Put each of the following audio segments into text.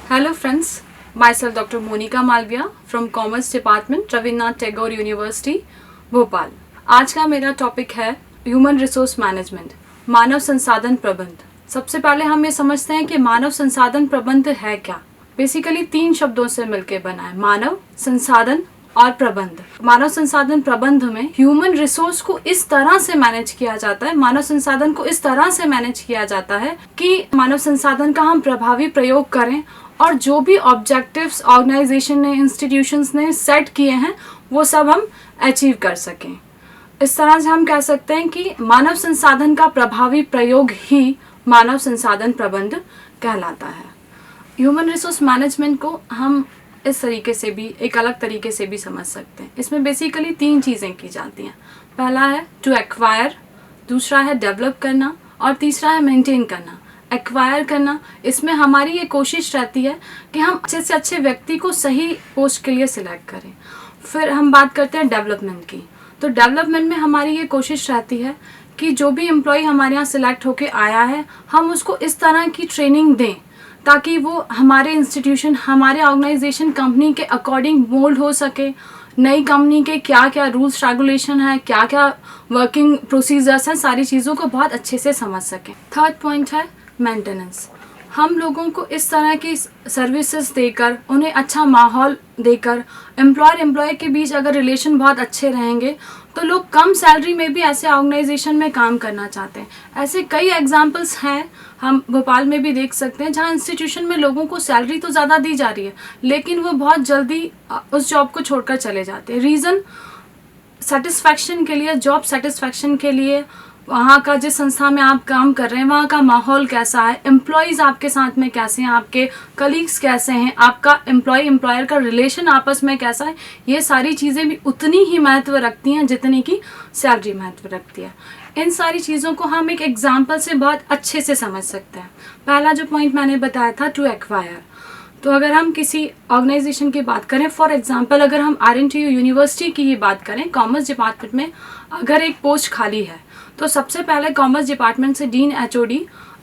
Hello friends, myself Dr. Monica Malviya from Commerce Department, Rabindranath Tagore university Bhopal. आज का मेरा topic है ह्यूमन रिसोर्स मैनेजमेंट, मानव संसाधन प्रबंध। सबसे पहले हम ये समझते हैं कि मानव संसाधन प्रबंध है क्या। बेसिकली 3 शब्दों से मिलकर बना है, मानव संसाधन और प्रबंध। मानव संसाधन प्रबंध में ह्यूमन रिसोर्स को इस तरह से मैनेज किया जाता है, मानव संसाधन को इस तरह से मैनेज किया जाता है कि मानव संसाधन का हम प्रभावी प्रयोग करें और जो भी ऑब्जेक्टिव्स ऑर्गेनाइजेशन ने, इंस्टीट्यूशंस ने सेट किए हैं वो सब हम अचीव कर सकें। इस तरह से हम कह सकते हैं कि मानव संसाधन का प्रभावी प्रयोग ही मानव संसाधन प्रबंध कहलाता है। ह्यूमन रिसोर्स मैनेजमेंट को हम इस तरीके से भी, एक अलग तरीके से भी समझ सकते हैं। इसमें बेसिकली 3 चीज़ें की जाती हैं। पहला है टू एक्वायर, दूसरा है डेवलप करना और तीसरा है मेंटेन करना। एक्वायर करना, इसमें हमारी ये कोशिश रहती है कि हम अच्छे से अच्छे व्यक्ति को सही पोस्ट के लिए सिलेक्ट करें। फिर हम बात करते हैं डेवलपमेंट की। तो डेवलपमेंट में हमारी ये कोशिश रहती है कि जो भी एम्प्लॉय हमारे यहाँ सिलेक्ट होके आया है, हम उसको इस तरह की ट्रेनिंग दें ताकि वो हमारे इंस्टीट्यूशन, हमारे ऑर्गेनाइजेशन, कंपनी के अकॉर्डिंग मोल्ड हो सके। नई कंपनी के क्या क्या रूल्स रेगुलेशन है, क्या क्या वर्किंग प्रोसीजर्स हैं, सारी चीज़ों को बहुत अच्छे से समझ सकें। थर्ड पॉइंट है मेंटेनेंस। हम लोगों को इस तरह की सर्विसेज देकर, उन्हें अच्छा माहौल देकर, एम्प्लॉयर एम्प्लॉय के बीच अगर रिलेशन बहुत अच्छे रहेंगे तो लोग कम सैलरी में भी ऐसे ऑर्गेनाइजेशन में काम करना चाहते हैं। ऐसे कई एग्जांपल्स हैं, हम भोपाल में भी देख सकते हैं, जहां इंस्टीट्यूशन में लोगों को सैलरी तो ज़्यादा दी जा रही है लेकिन वो बहुत जल्दी उस जॉब को छोड़कर चले जाते हैं। रीज़न सेटिस्फैक्शन के लिए, जॉब सेटिस्फैक्शन के लिए, वहाँ का जिस संस्था में आप काम कर रहे हैं वहाँ का माहौल कैसा है, एम्प्लॉयज़ आपके साथ में कैसे हैं, आपके कलीग्स कैसे हैं, आपका एम्प्लॉय एम्प्लॉयर का रिलेशन आपस में कैसा है, ये सारी चीज़ें भी उतनी ही महत्व रखती हैं जितनी कि सैलरी महत्व रखती है। इन सारी चीज़ों को हम एक एग्जाम्पल से बहुत अच्छे से समझ सकते हैं। पहला जो पॉइंट मैंने बताया था टू एक्वायर, तो अगर हम किसी ऑर्गेनाइजेशन की बात करें, फॉर एग्जांपल अगर हम RNTU यूनिवर्सिटी की ही बात करें, कॉमर्स डिपार्टमेंट में अगर एक पोस्ट खाली है तो सबसे पहले कॉमर्स डिपार्टमेंट से डीन HOD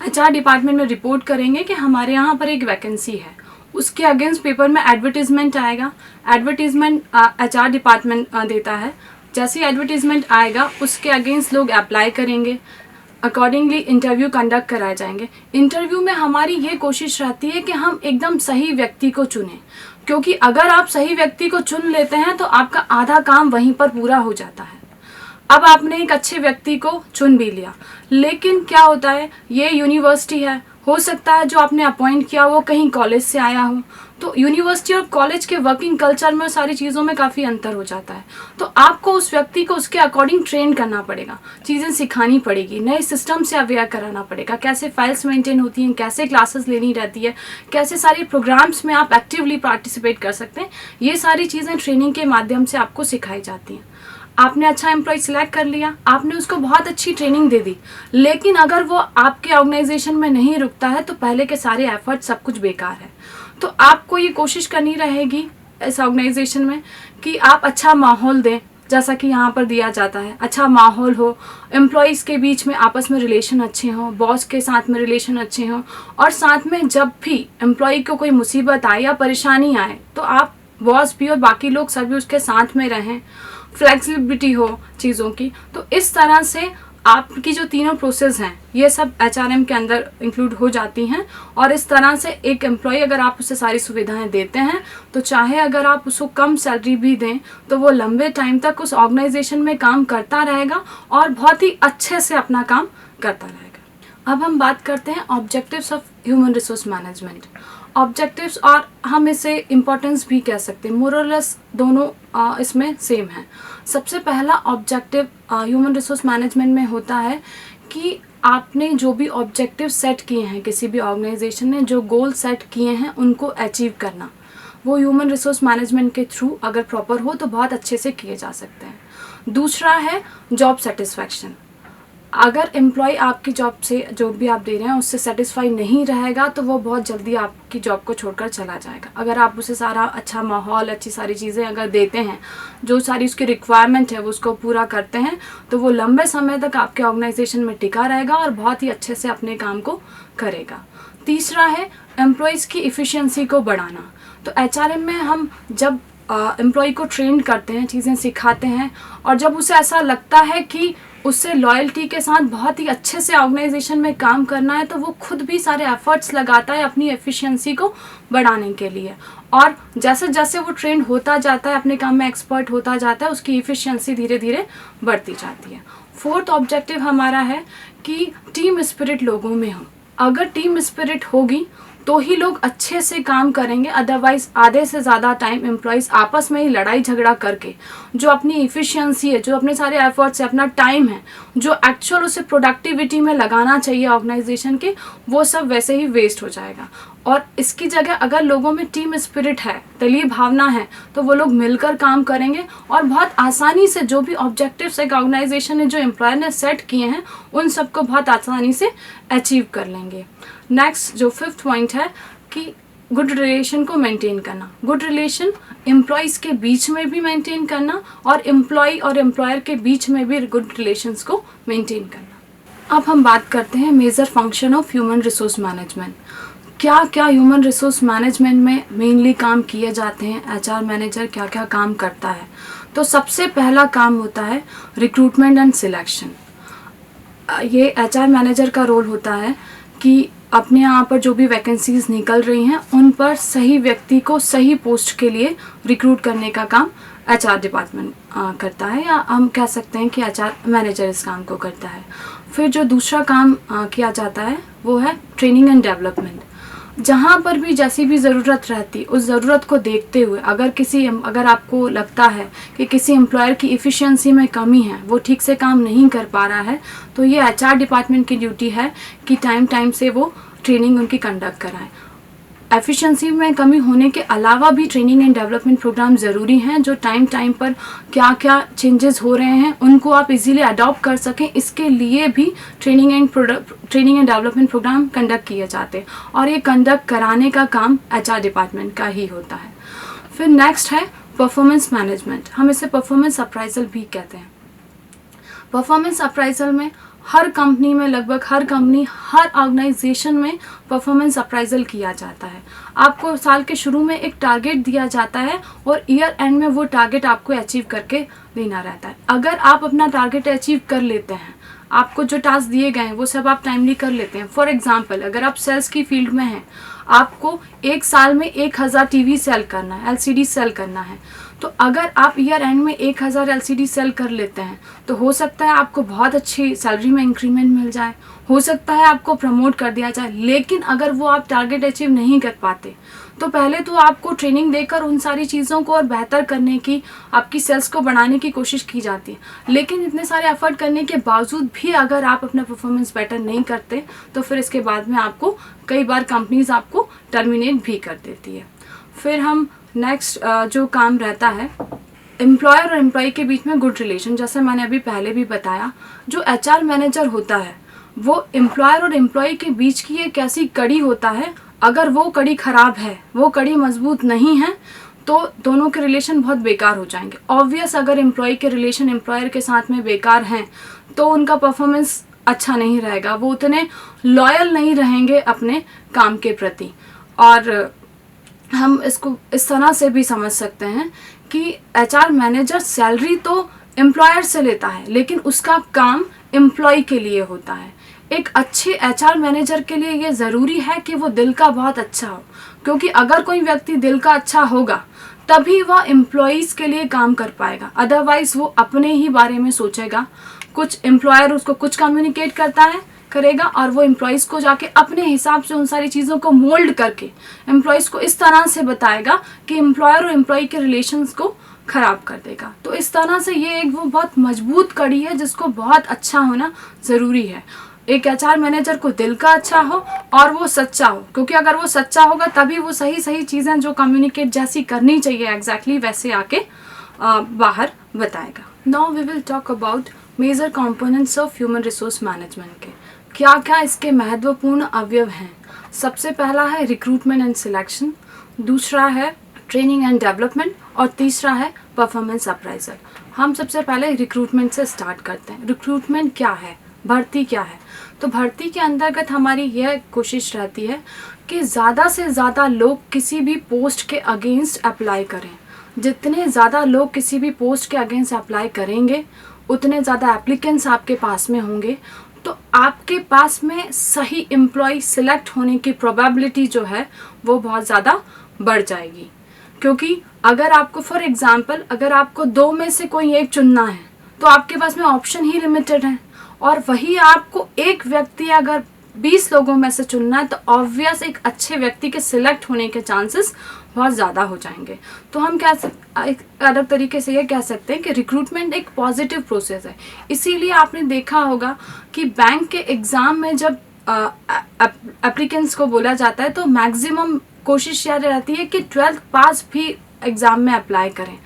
HR डिपार्टमेंट में रिपोर्ट करेंगे कि हमारे यहाँ पर एक वैकेंसी है। उसके अगेंस्ट पेपर में एडवर्टीजमेंट आएगा, एडवर्टीजमेंट HR डिपार्टमेंट देता है। जैसे ही एडवर्टीजमेंट आएगा उसके अगेंस्ट लोग अप्लाई करेंगे, अकॉर्डिंगली इंटरव्यू कंडक्ट कराए जाएंगे। इंटरव्यू में हमारी ये कोशिश रहती है कि हम एकदम सही व्यक्ति को चुनें, क्योंकि अगर आप सही व्यक्ति को चुन लेते हैं तो आपका आधा काम वहीं पर पूरा हो जाता है। अब आपने एक अच्छे व्यक्ति को चुन भी लिया, लेकिन क्या होता है, ये यूनिवर्सिटी है, हो सकता है जो आपने अपॉइंट किया वो कहीं कॉलेज से आया हो, तो यूनिवर्सिटी और कॉलेज के वर्किंग कल्चर में सारी चीज़ों में काफ़ी अंतर हो जाता है। तो आपको उस व्यक्ति को उसके अकॉर्डिंग ट्रेन करना पड़ेगा, चीज़ें सिखानी पड़ेगी, नए सिस्टम से अवेयर कराना पड़ेगा, कैसे फाइल्स मेंटेन होती हैं, कैसे क्लासेस लेनी रहती है, कैसे सारे प्रोग्राम्स में आप एक्टिवली पार्टिसिपेट कर सकते हैं। ये सारी चीज़ें ट्रेनिंग के माध्यम से आपको सिखाई जाती हैं। आपने अच्छा एम्प्लॉय सिलेक्ट कर लिया, आपने उसको बहुत अच्छी ट्रेनिंग दे दी, लेकिन अगर वो आपके ऑर्गेनाइजेशन में नहीं रुकता है तो पहले के सारे एफर्ट सब कुछ बेकार है। तो आपको ये कोशिश करनी रहेगी इस ऑर्गेनाइजेशन में कि आप अच्छा माहौल दें, जैसा कि यहाँ पर दिया जाता है। अच्छा माहौल हो, एम्प्लॉयज़ के बीच में आपस में रिलेशन अच्छे हों, बॉस के साथ में रिलेशन अच्छे हों, और साथ में जब भी एम्प्लॉय को कोई मुसीबत आए या परेशानी आए तो आप बॉस भी और बाकी लोग सभी उसके साथ में रहें, फ्लेक्सिबिलिटी हो चीज़ों की। तो इस तरह से आपकी जो तीनों प्रोसेस हैं ये सब HRM के अंदर इंक्लूड हो जाती हैं, और इस तरह से एक एम्प्लॉय अगर आप उसे सारी सुविधाएं देते हैं तो चाहे अगर आप उसको कम सैलरी भी दें तो वो लंबे टाइम तक उस ऑर्गेनाइजेशन में काम करता रहेगा और बहुत ही अच्छे से अपना काम करता रहेगा। अब हम बात करते हैं objectives of human resource management. Objectives और हम इसे इम्पोर्टेंस भी कह सकते हैं, मोर और लेस दोनों इसमें सेम है। सबसे पहला ऑब्जेक्टिव ह्यूमन रिसोर्स मैनेजमेंट में होता है कि आपने जो भी ऑब्जेक्टिव सेट किए हैं, किसी भी ऑर्गेनाइजेशन ने जो गोल सेट किए हैं उनको अचीव करना, वो ह्यूमन रिसोर्स मैनेजमेंट के थ्रू अगर प्रॉपर हो तो बहुत अच्छे से किए जा सकते हैं। दूसरा है जॉब सेटिस्फैक्शन। अगर एम्प्लॉय आपकी जॉब से, जो भी आप दे रहे हैं उससे सेटिस्फाई नहीं रहेगा तो वो बहुत जल्दी आपकी जॉब को छोड़कर चला जाएगा। अगर आप उसे सारा अच्छा माहौल, अच्छी सारी चीज़ें अगर देते हैं, जो सारी उसकी रिक्वायरमेंट है वो उसको पूरा करते हैं, तो वो लंबे समय तक आपके ऑर्गेनाइजेशन में टिका रहेगा और बहुत ही अच्छे से अपने काम को करेगा। तीसरा है एम्प्लॉयज़ की एफिशिएंसी को बढ़ाना। तो एचआरएम में हम जब एम्प्लॉय को ट्रेन करते हैं, चीज़ें सिखाते हैं, और जब उसे ऐसा लगता है कि उससे लॉयल्टी के साथ बहुत ही अच्छे से ऑर्गेनाइजेशन में काम करना है, तो वो खुद भी सारे एफर्ट्स लगाता है अपनी एफिशिएंसी को बढ़ाने के लिए। और जैसे जैसे वो ट्रेन होता जाता है, अपने काम में एक्सपर्ट होता जाता है, उसकी एफिशिएंसी धीरे धीरे बढ़ती जाती है। फोर्थ ऑब्जेक्टिव हमारा है कि टीम स्पिरिट लोगों में हो। अगर टीम स्पिरिट होगी तो ही लोग अच्छे से काम करेंगे, अदरवाइज आधे से ज़्यादा टाइम एम्प्लॉयज़ आपस में ही लड़ाई झगड़ा करके जो अपनी इफ़िशियंसी है, जो अपने सारे एफर्ट्स है, अपना टाइम है, जो एक्चुअल उसे प्रोडक्टिविटी में लगाना चाहिए ऑर्गेनाइजेशन के, वो सब वैसे ही वेस्ट हो जाएगा। और इसकी जगह अगर लोगों में टीम स्पिरिट है, दलीय भावना है, तो वो लोग मिलकर काम करेंगे और बहुत आसानी से जो भी ऑब्जेक्टिव्स एक ऑर्गेनाइजेशन ने, जो एम्प्लॉयर ने सेट किए हैं, उन सबको बहुत आसानी से अचीव कर लेंगे। नेक्स्ट जो फिफ्थ पॉइंट है कि गुड रिलेशन को मेंटेन करना। गुड रिलेशन एम्प्लॉयज़ के बीच में भी मेंटेन करना और एम्प्लॉय और एम्प्लॉयर के बीच में भी गुड रिलेशंस को मेंटेन करना। अब हम बात करते हैं major function of human resource management. क्या क्या ह्यूमन रिसोर्स मैनेजमेंट में मेनली काम किए जाते हैं, एचआर मैनेजर क्या क्या काम करता है। तो सबसे पहला काम होता है रिक्रूटमेंट एंड सिलेक्शन। ये एचआर मैनेजर का रोल होता है कि अपने यहाँ पर जो भी वैकेंसीज निकल रही हैं, उन पर सही व्यक्ति को सही पोस्ट के लिए रिक्रूट करने का काम एचआर डिपार्टमेंट करता है, या हम कह सकते हैं कि एचआर मैनेजर इस काम को करता है। फिर जो दूसरा काम किया जाता है वो है ट्रेनिंग एंड डेवलपमेंट। जहाँ पर भी जैसी भी ज़रूरत रहती, उस ज़रूरत को देखते हुए अगर आपको लगता है कि किसी एम्प्लॉयर की एफिशिएंसी में कमी है, वो ठीक से काम नहीं कर पा रहा है, तो ये एचआर डिपार्टमेंट की ड्यूटी है कि टाइम से वो ट्रेनिंग उनकी कंडक्ट कराएं। एफिशिएंसी में कमी होने के अलावा भी ट्रेनिंग एंड डेवलपमेंट प्रोग्राम ज़रूरी हैं, जो टाइम पर क्या क्या चेंजेस हो रहे हैं उनको आप इजीली अडॉप्ट कर सकें, इसके लिए भी training and development program conduct किए जाते हैं, और ये कंडक्ट कराने का काम एचआर डिपार्टमेंट का ही होता है। फिर नेक्स्ट है परफॉर्मेंस मैनेजमेंट। हम इसे परफॉर्मेंस अप्राइजल भी कहते हैं। परफॉर्मेंस अप्राइजल में हर कंपनी में, लगभग हर ऑर्गेनाइजेशन में परफॉर्मेंस अप्राइजल किया जाता है। आपको साल के शुरू में एक टारगेट दिया जाता है और ईयर एंड में वो टारगेट आपको अचीव करके देना रहता है। अगर आप अपना टारगेट अचीव कर लेते हैं, आपको जो टास्क दिए गए हैं वो सब आप टाइमली कर लेते हैं। फॉर एग्जांपल, अगर आप सेल्स की फील्ड में हैं, आपको एक साल में 1000 टीवी सेल करना है, एलसीडी सेल करना है, तो अगर आप ईयर एंड में 1000 एलसीडी सेल कर लेते हैं, तो हो सकता है आपको बहुत अच्छी सैलरी में इंक्रीमेंट मिल जाए, हो सकता है आपको प्रमोट कर दिया जाए। लेकिन अगर वो आप टारगेट अचीव नहीं कर पाते, तो पहले तो आपको ट्रेनिंग देकर उन सारी चीज़ों को और बेहतर करने की, आपकी सेल्स को बढ़ाने की कोशिश की जाती है। लेकिन इतने सारे एफर्ट करने के बावजूद भी अगर आप अपना परफॉर्मेंस बेटर नहीं करते, तो फिर इसके बाद में आपको कई बार कंपनीज आपको टर्मिनेट भी कर देती है। फिर हम नेक्स्ट जो काम रहता है, एम्प्लॉयर और एम्प्लॉय के बीच में गुड रिलेशन। जैसे मैंने अभी पहले भी बताया, जो एचआर मैनेजर होता है वो एम्प्लॉयर और एम्प्लॉय के बीच की एक ऐसी कड़ी होता है, अगर वो कड़ी खराब है, वो कड़ी मजबूत नहीं है, तो दोनों के रिलेशन बहुत बेकार हो जाएंगे। ऑब्वियस, अगर एम्प्लॉय के रिलेशन एम्प्लॉयर के साथ में बेकार हैं, तो उनका परफॉर्मेंस अच्छा नहीं रहेगा, वो उतने लॉयल नहीं रहेंगे अपने काम के प्रति। और हम इसको इस तरह से भी समझ सकते हैं कि एचआर मैनेजर सैलरी तो एम्प्लॉयर से लेता है, लेकिन उसका काम एम्प्लॉय के लिए होता है। एक अच्छे एचआर मैनेजर के लिए ये ज़रूरी है कि वो दिल का बहुत अच्छा हो, क्योंकि अगर कोई व्यक्ति दिल का अच्छा होगा तभी वह एम्प्लॉयज़ के लिए काम कर पाएगा, अदरवाइज़ वो अपने ही बारे में सोचेगा। कुछ एम्प्लॉयर उसको कुछ कम्युनिकेट करेगा और वो एम्प्लॉयज़ को जाके अपने हिसाब से उन सारी चीज़ों को मोल्ड करके एम्प्लॉयज़ को इस तरह से बताएगा कि एम्प्लॉयर और एम्प्लॉय के रिलेशंस को ख़राब कर देगा। तो इस तरह से ये एक वो बहुत मजबूत कड़ी है जिसको बहुत अच्छा होना ज़रूरी है। एक एचआर मैनेजर को दिल का अच्छा हो और वो सच्चा हो, क्योंकि अगर वो सच्चा होगा तभी वो सही चीज़ें जो कम्युनिकेट जैसी करनी चाहिए एग्जैक्टली वैसे आके बाहर बताएगा। Now we will talk about major components of human resource management के क्या क्या इसके महत्वपूर्ण अवयव हैं। सबसे पहला है रिक्रूटमेंट एंड सिलेक्शन, दूसरा है ट्रेनिंग एंड डेवलपमेंट और तीसरा है परफॉर्मेंस अप्राइजल। हम सबसे पहले रिक्रूटमेंट से स्टार्ट करते हैं। रिक्रूटमेंट क्या है? भर्ती क्या है? तो भर्ती के अंतर्गत हमारी यह कोशिश रहती है कि ज़्यादा से ज़्यादा लोग किसी भी पोस्ट के अगेंस्ट अप्लाई करें। जितने ज़्यादा लोग किसी भी पोस्ट के अगेंस्ट अप्लाई करेंगे, उतने ज़्यादा एप्लीकेंट्स आपके पास में होंगे, तो आपके पास में सही एम्प्लॉय सिलेक्ट होने की प्रोबेबिलिटी जो है वो बहुत ज़्यादा बढ़ जाएगी। क्योंकि अगर आपको फॉर एग्ज़ाम्पल अगर आपको 2 में से कोई एक चुनना है तो आपके पास में ऑप्शन ही लिमिटेड है, और वही आपको एक व्यक्ति अगर 20 लोगों में से चुनना है तो ऑब्वियस एक अच्छे व्यक्ति के सिलेक्ट होने के चांसेस बहुत ज़्यादा हो जाएंगे। तो हम एक अलग तरीके से ये कह सकते हैं कि रिक्रूटमेंट एक पॉजिटिव प्रोसेस है। इसीलिए आपने देखा होगा कि बैंक के एग्ज़ाम में जब एप्लीकेंट्स को बोला जाता है तो मैक्सिमम कोशिश यह रहती है कि 12th पास भी एग्ज़ाम में अप्लाई करें,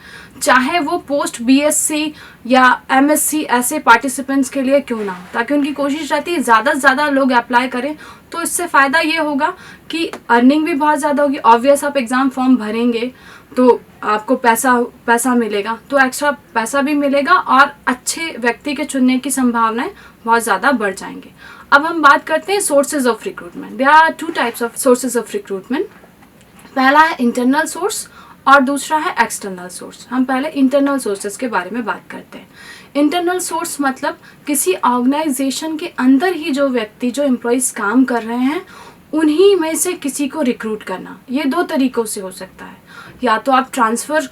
चाहे वो पोस्ट बीएससी या एमएससी ऐसे पार्टिसिपेंट्स के लिए क्यों ना हो, ताकि उनकी कोशिश रहती है ज़्यादा से ज़्यादा लोग अप्लाई करें। तो इससे फ़ायदा ये होगा कि अर्निंग भी बहुत ज़्यादा होगी। ऑब्वियस आप एग्ज़ाम फॉर्म भरेंगे तो आपको पैसा मिलेगा, तो एक्स्ट्रा पैसा भी मिलेगा और अच्छे व्यक्ति के चुनने की संभावनाएं बहुत ज़्यादा बढ़ जाएंगी। अब हम बात करते हैं sources of recruitment. There are 2 types of sources of recruitment. पहला है इंटरनल सोर्स और दूसरा है एक्सटर्नल सोर्स। हम पहले इंटरनल सोर्सेज के बारे में बात करते हैं। इंटरनल सोर्स मतलब किसी ऑर्गेनाइजेशन के अंदर ही जो व्यक्ति जो एम्प्लॉयज़ काम कर रहे हैं उन्हीं में से किसी को रिक्रूट करना। ये 2 तरीक़ों से हो सकता है, या तो आप ट्रांसफ़र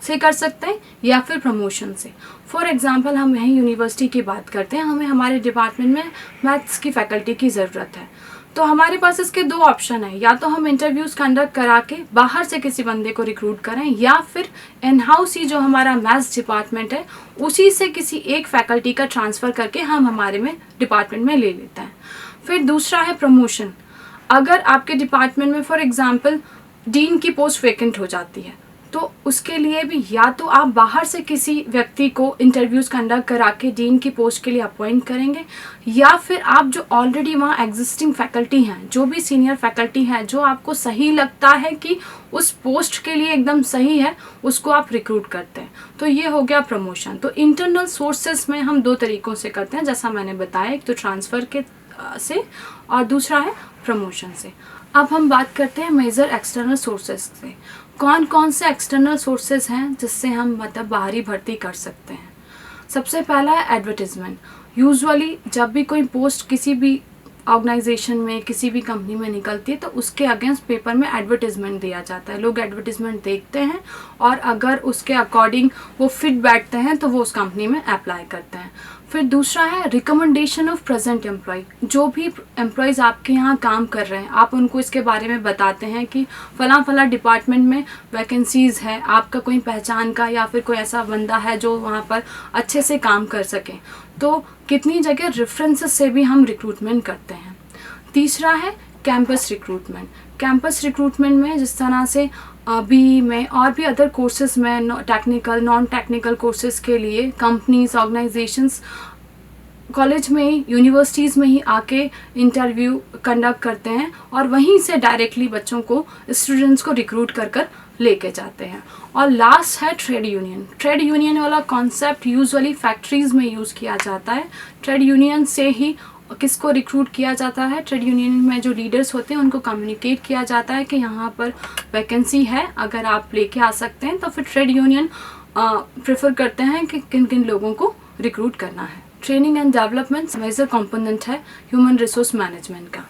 से कर सकते हैं या फिर प्रमोशन से। फॉर एग्ज़ाम्पल हम यहीं यूनिवर्सिटी की बात करते हैं, हमें हमारे डिपार्टमेंट में मैथ्स की फैकल्टी की ज़रूरत है, तो हमारे पास इसके 2 ऑप्शन है, या तो हम इंटरव्यूज़ कंडक्ट करा के बाहर से किसी बंदे को रिक्रूट करें, या फिर इन हाउस ही जो हमारा मैथ्स डिपार्टमेंट है उसी से किसी एक फैकल्टी का ट्रांसफ़र करके हम हमारे में डिपार्टमेंट में ले लेते हैं। फिर दूसरा है प्रमोशन। अगर आपके डिपार्टमेंट में फॉर एग्ज़ाम्पल डीन की पोस्ट वैकेंट हो जाती है तो उसके लिए भी या तो आप बाहर से किसी व्यक्ति को इंटरव्यूज़ कंडक्ट करा के डीन की पोस्ट के लिए अपॉइंट करेंगे, या फिर आप जो ऑलरेडी वहाँ एग्जिस्टिंग फैकल्टी हैं, जो भी सीनियर फैकल्टी हैं जो आपको सही लगता है कि उस पोस्ट के लिए एकदम सही है, उसको आप रिक्रूट करते हैं। तो ये हो गया प्रमोशन। तो इंटरनल सोर्सेस में हम 2 तरीक़ों से करते हैं, जैसा मैंने बताया, एक तो ट्रांसफ़र के से और दूसरा है प्रमोशन से। अब हम बात करते हैं मेजर एक्सटर्नल सोर्सेज से। कौन कौन से एक्सटर्नल सोर्सेज हैं जिससे हम मतलब बाहरी भर्ती कर सकते हैं? सबसे पहला है एडवर्टीज़मेंट। यूजुअली जब भी कोई पोस्ट किसी भी ऑर्गेनाइजेशन में किसी भी कंपनी में निकलती है तो उसके अगेंस्ट पेपर में एडवर्टीज़मेंट दिया जाता है। लोग एडवर्टीज़मेंट देखते हैं और अगर उसके अकॉर्डिंग वो फिट बैठते हैं तो वो उस कंपनी में अप्लाई करते हैं। फिर दूसरा है रिकमेंडेशन ऑफ प्रेजेंट एम्प्लॉय। जो भी एम्प्लॉयज़ आपके यहाँ काम कर रहे हैं आप उनको इसके बारे में बताते हैं कि फ़लाँ डिपार्टमेंट में वैकेंसीज़ है, आपका कोई पहचान का या फिर कोई ऐसा बंदा है जो वहाँ पर अच्छे से काम कर सके। तो कितनी जगह रेफरेंसेस से भी हम रिक्रूटमेंट करते हैं। तीसरा है कैंपस रिक्रूटमेंट। कैंपस रिक्रूटमेंट में जिस तरह से बी में और भी अदर कोर्सेज में टेक्निकल नॉन टेक्निकल कोर्सेज के लिए कंपनीज ऑर्गेनाइजेशंस कॉलेज में ही यूनिवर्सिटीज़ में ही आके इंटरव्यू कंडक्ट करते हैं और वहीं से डायरेक्टली बच्चों को स्टूडेंट्स को रिक्रूट कर लेके जाते हैं। और लास्ट है ट्रेड यूनियन। ट्रेड यूनियन वाला कॉन्सेप्ट यूजुअली फैक्ट्रीज़ में यूज़ किया जाता है। ट्रेड यूनियन से ही किसको रिक्रूट किया जाता है? ट्रेड यूनियन में जो लीडर्स होते हैं उनको कम्युनिकेट किया जाता है कि यहाँ पर वैकेंसी है, अगर आप लेके आ सकते हैं। तो फिर ट्रेड यूनियन प्रेफर करते हैं कि किन किन लोगों को रिक्रूट करना है। Training and development major component है ह्यूमन रिसोर्स मैनेजमेंट का।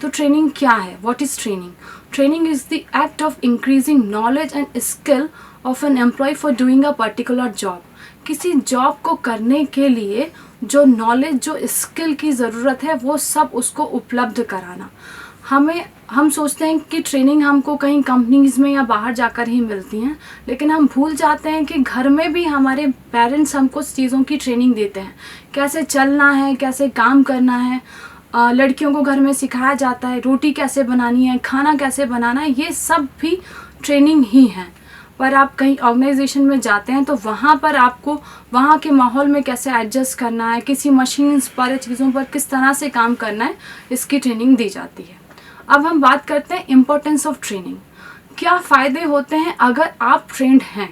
तो ट्रेनिंग क्या है? What is training? Training is the act of increasing knowledge and skill of an employ for doing a particular job. किसी जॉब को करने के लिए जो नॉलेज जो स्किल की ज़रूरत है वो सब उसको उपलब्ध कराना। हम सोचते हैं कि ट्रेनिंग हमको कहीं कंपनीज़ में या बाहर जाकर ही मिलती हैं, लेकिन हम भूल जाते हैं कि घर में भी हमारे पेरेंट्स हमको चीज़ों की ट्रेनिंग देते हैं। कैसे चलना है, कैसे काम करना है। लड़कियों को घर में सिखाया जाता है रोटी कैसे बनानी है, खाना कैसे बनाना है, ये सब भी ट्रेनिंग ही है। पर आप कहीं ऑर्गेनाइजेशन में जाते हैं तो वहाँ पर आपको वहाँ के माहौल में कैसे एडजस्ट करना है, किसी मशीन्स पर चीज़ों पर किस तरह से काम करना है, इसकी ट्रेनिंग दी जाती है। अब हम बात करते हैं इम्पोर्टेंस ऑफ ट्रेनिंग। क्या फ़ायदे होते हैं अगर आप ट्रेंड हैं?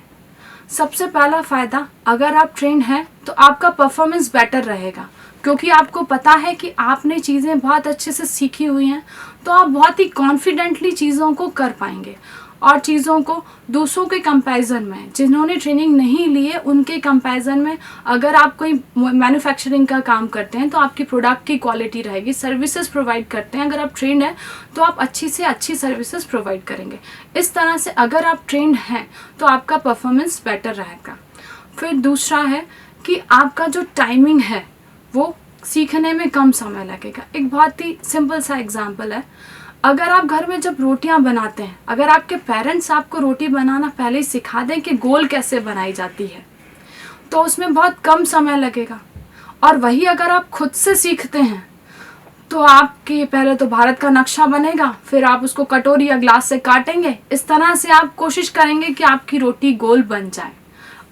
सबसे पहला फ़ायदा, अगर आप ट्रेंड हैं तो आपका परफॉर्मेंस बेटर रहेगा। क्योंकि आपको पता है कि आपने चीज़ें बहुत अच्छे से सीखी हुई हैं, तो आप बहुत ही कॉन्फिडेंटली चीज़ों को कर पाएंगे। और चीज़ों को दूसरों के कंपैरिजन में, जिन्होंने ट्रेनिंग नहीं ली है उनके कंपैरिजन में, अगर आप कोई मैन्युफैक्चरिंग का काम करते हैं तो आपकी प्रोडक्ट की क्वालिटी रहेगी। सर्विसेज प्रोवाइड करते हैं, अगर आप ट्रेंड हैं तो आप अच्छी से अच्छी सर्विसेज प्रोवाइड करेंगे। इस तरह से अगर आप ट्रेंड हैं तो आपका परफॉर्मेंस बेटर रहेगा। फिर दूसरा है कि आपका जो टाइमिंग है वो सीखने में कम समय लगेगा। एक बहुत ही सिंपल सा एग्जांपल है, अगर आप घर में जब रोटियां बनाते हैं, अगर आपके पेरेंट्स आपको रोटी बनाना पहले ही सिखा दें कि गोल कैसे बनाई जाती है, तो उसमें बहुत कम समय लगेगा। और वही अगर आप खुद से सीखते हैं तो आपके पहले तो भारत का नक्शा बनेगा, फिर आप उसको कटोरी या ग्लास से काटेंगे। इस तरह से आप कोशिश करेंगे कि आपकी रोटी गोल बन जाए।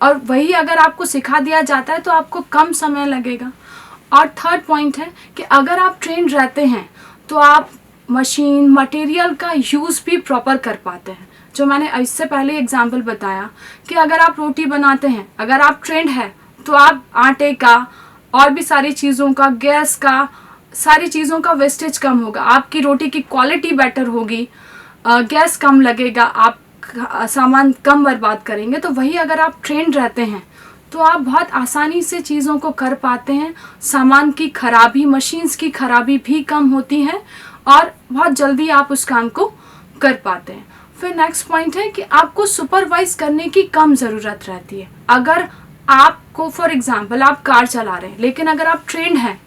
और वही अगर आपको सिखा दिया जाता है तो आपको कम समय लगेगा। और थर्ड पॉइंट है कि अगर आप ट्रेंड रहते हैं तो आप मशीन मटेरियल का यूज़ भी प्रॉपर कर पाते हैं। जो मैंने इससे पहले एग्जांपल बताया कि अगर आप रोटी बनाते हैं, अगर आप ट्रेंड है तो आप आटे का और भी सारी चीज़ों का, गैस का, सारी चीज़ों का वेस्टेज कम होगा, आपकी रोटी की क्वालिटी बेटर होगी, गैस कम लगेगा, आप सामान कम बर्बाद करेंगे। तो वही अगर आप ट्रेंड रहते हैं तो आप बहुत आसानी से चीज़ों को कर पाते हैं। सामान की खराबी, मशीन्स की खराबी भी कम होती है और बहुत जल्दी आप उस काम को कर पाते हैं। फिर नेक्स्ट पॉइंट है कि आपको सुपरवाइज करने की कम ज़रूरत रहती है। अगर आपको फॉर एग्जांपल आप कार चला रहे हैं, लेकिन अगर आप ट्रेंड हैं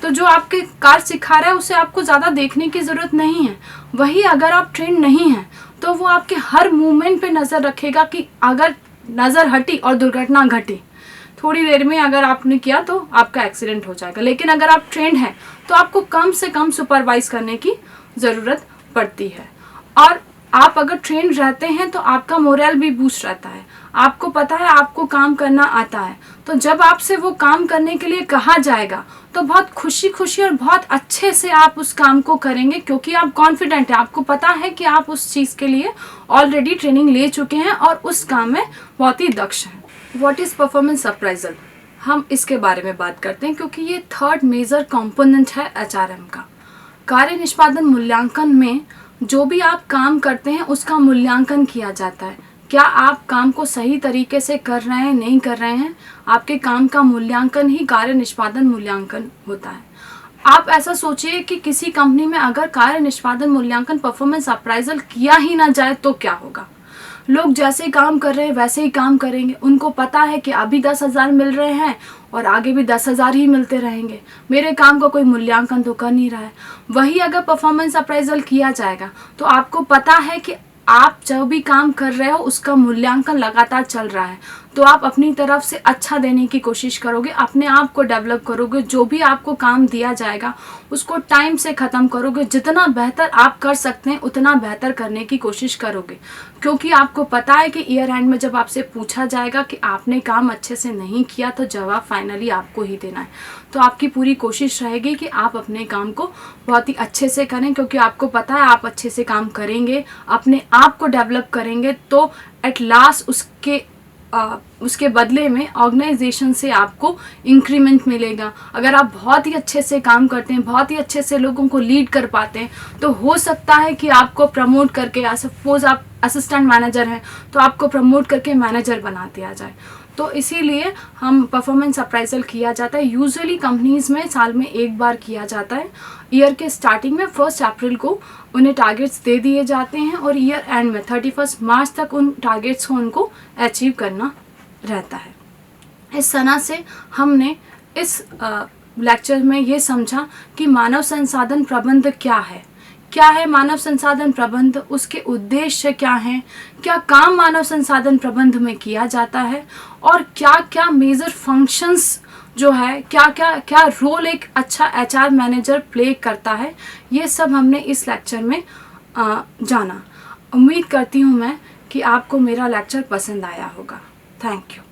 तो जो आपके कार सिखा रहा है उसे आपको ज़्यादा देखने की ज़रूरत नहीं है। वही अगर आप ट्रेंड नहीं हैं तो वो आपके हर मूवमेंट पे नज़र रखेगा कि अगर नज़र हटी और दुर्घटना घटी, थोड़ी देर में अगर आपने किया तो आपका एक्सीडेंट हो जाएगा। लेकिन अगर आप ट्रेंड हैं तो आपको कम से कम सुपरवाइज करने की ज़रूरत पड़ती है। और आप अगर ट्रेंड रहते हैं तो आपका मोरल भी बूस्ट रहता है। आपको पता है आपको काम करना आता है, तो जब आपसे वो काम करने के लिए कहा जाएगा तो बहुत खुशी खुशी और बहुत अच्छे से आप उस काम को करेंगे, क्योंकि आप कॉन्फिडेंट हैं। आपको पता है कि आप उस चीज़ के लिए ऑलरेडी ट्रेनिंग ले चुके हैं और उस काम में बहुत ही दक्ष हैं। व्हाट इज़ परफॉर्मेंस अप्राइजल, हम इसके बारे में बात करते हैं क्योंकि ये थर्ड मेजर कंपोनेंट है HRM का। कार्य निष्पादन मूल्यांकन में जो भी आप काम करते हैं उसका मूल्यांकन किया जाता है। क्या आप काम को सही तरीके से कर रहे हैं, नहीं कर रहे हैं, आपके काम का मूल्यांकन ही कार्य निष्पादन मूल्यांकन होता है। आप ऐसा सोचिए कि किसी कंपनी में अगर कार्य निष्पादन मूल्यांकन परफॉर्मेंस अप्राइजल किया ही ना जाए तो क्या होगा। लोग जैसे काम कर रहे हैं वैसे ही काम करेंगे। उनको पता है कि अभी 10,000 मिल रहे हैं और आगे भी 10,000 ही मिलते रहेंगे, मेरे काम का कोई मूल्यांकन तो कर नहीं रहा है। वही अगर परफॉर्मेंस अप्राइजल किया जाएगा तो आपको पता है कि आप जो भी काम कर रहे हो उसका मूल्यांकन लगातार चल रहा है, तो आप अपनी तरफ से अच्छा देने की कोशिश करोगे, अपने आप को डेवलप करोगे। जो भी आपको काम दिया जाएगा उसको टाइम से ख़त्म करोगे। जितना बेहतर आप कर सकते हैं उतना बेहतर करने की कोशिश करोगे, क्योंकि आपको पता है कि ईयर एंड में जब आपसे पूछा जाएगा कि आपने काम अच्छे से नहीं किया तो जवाब फाइनली आपको ही देना है। तो आपकी पूरी कोशिश रहेगी कि आप अपने काम को बहुत ही अच्छे से करें, क्योंकि आपको पता है आप अच्छे से काम करेंगे, अपने आप को डेवलप करेंगे तो एट लास्ट उसके बदले में ऑर्गेनाइजेशन से आपको इंक्रीमेंट मिलेगा। अगर आप बहुत ही अच्छे से काम करते हैं, बहुत ही अच्छे से लोगों को लीड कर पाते हैं, तो हो सकता है कि आपको प्रमोट करके, या सपोज आप असिस्टेंट मैनेजर हैं तो आपको प्रमोट करके मैनेजर बना दिया जाए। तो इसीलिए हम परफॉर्मेंस अप्राइजल किया जाता है। यूजुअली कंपनीज़ में साल में एक बार किया जाता है। ईयर के स्टार्टिंग में 1 अप्रैल को उन्हें टारगेट्स दे दिए जाते हैं और ईयर एंड में 31 मार्च तक उन टारगेट्स को उनको अचीव करना रहता है। इस तरह से हमने इस लेक्चर में ये समझा कि मानव संसाधन प्रबंध क्या है मानव संसाधन प्रबंध, उसके उद्देश्य क्या हैं, क्या काम मानव संसाधन प्रबंध में किया जाता है और क्या क्या मेजर फंक्शंस जो है, क्या रोल एक अच्छा HR मैनेजर प्ले करता है, ये सब हमने इस लेक्चर में जाना। उम्मीद करती हूँ मैं कि आपको मेरा लेक्चर पसंद आया होगा। Thank you.